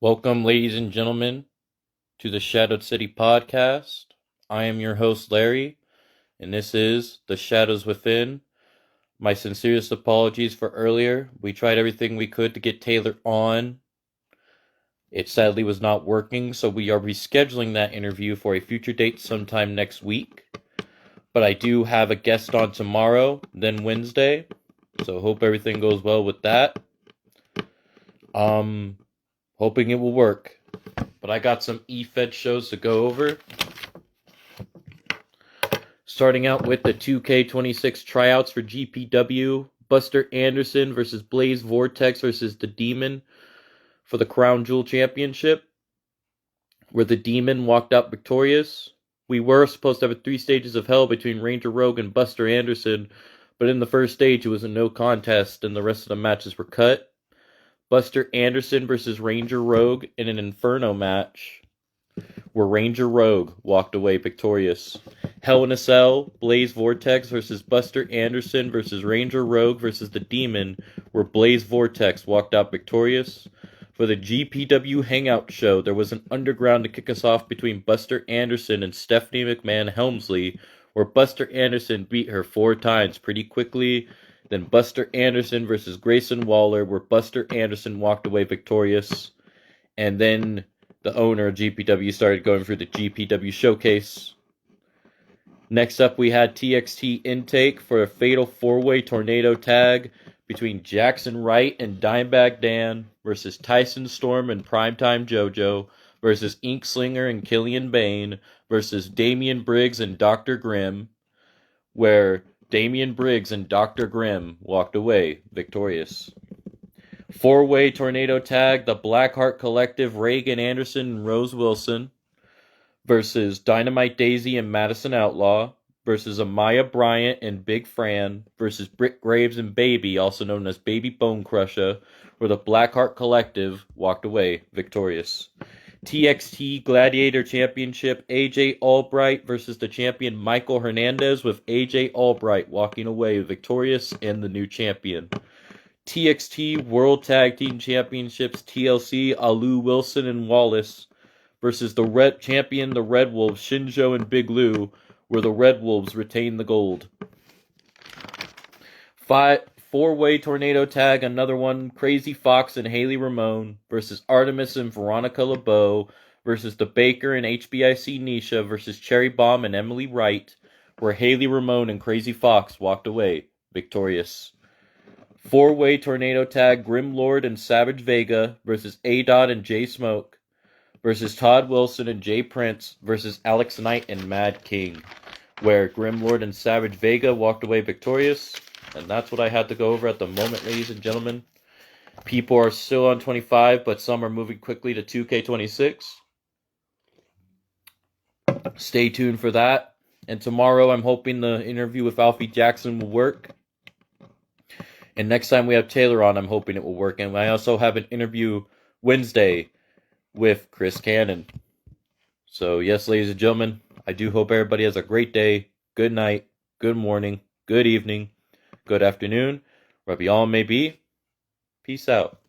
Welcome, ladies and gentlemen, to the Shadowed City podcast. I am your host, Larry, and this is The Shadows Within. My sincerest apologies for earlier. We tried everything we could to get Taylor on. It sadly was not working, so we are rescheduling that interview for a future date sometime next week. But I do have a guest on tomorrow, then Wednesday, so hope everything goes well with that. Hoping it will work. But I got some E-Fed shows to go over. Starting out with the 2K26 tryouts for GPW. Buster Anderson versus Blaze Vortex versus the Demon for the Crown Jewel Championship, where the Demon walked out victorious. We were supposed to have 3 stages of hell between Ranger Rogue and Buster Anderson, but in the first stage it was a no contest and the rest of the matches were cut. Buster Anderson versus Ranger Rogue in an Inferno match, where Ranger Rogue walked away victorious. Hell in a Cell, Blaze Vortex versus Buster Anderson versus Ranger Rogue versus the Demon, where Blaze Vortex walked out victorious. For the GPW Hangout show, there was an underground to kick us off between Buster Anderson and Stephanie McMahon Helmsley, where Buster Anderson beat her 4 times pretty quickly. Then Buster Anderson versus Grayson Waller, where Buster Anderson walked away victorious. And then the owner of GPW started going through the GPW showcase. Next up, we had TXT Intake for a fatal 4-way tornado tag between Jackson Wright and Dimebag Dan versus Tyson Storm and Primetime JoJo versus Inkslinger and Killian Bain versus Damian Briggs and Dr. Grimm, where Damian Briggs and Dr. Grimm walked away victorious. 4-way tornado tag, the Blackheart Collective, Reagan Anderson and Rose Wilson versus Dynamite Daisy and Madison Outlaw versus Amaya Bryant and Big Fran versus Britt Graves and Baby, also known as Baby Bone Crusher, where the Blackheart Collective walked away victorious. TXT Gladiator Championship, AJ Albright versus the champion Michael Hernandez, with AJ Albright walking away victorious and the new champion. TXT World Tag Team Championships, TLC, Alu Wilson and Wallace versus the Red Champion, the Red Wolves, Shinjo and Big Lou, where the Red Wolves retain the gold. 4-way tornado tag, another one, Crazy Fox and Haley Ramone versus Artemis and Veronica LeBeau versus the Baker and HBIC Nisha versus Cherry Bomb and Emily Wright, where Haley Ramone and Crazy Fox walked away victorious. 4-way tornado tag, Grim Lord and Savage Vega versus A-Dot and J Smoke versus Todd Wilson and Jay Prince versus Alex Knight and Mad King, where Grim Lord and Savage Vega walked away victorious. And that's what I had to go over at the moment, ladies and gentlemen. People are still on 25, but some are moving quickly to 2K26. Stay tuned for that. And tomorrow I'm hoping the interview with Alfie Jackson will work. And next time we have Taylor on, I'm hoping it will work. And I also have an interview Wednesday with Chris Cannon. So yes, ladies and gentlemen, I do hope everybody has a great day, good night, good morning, good evening, good afternoon, wherever y'all may be. Peace out.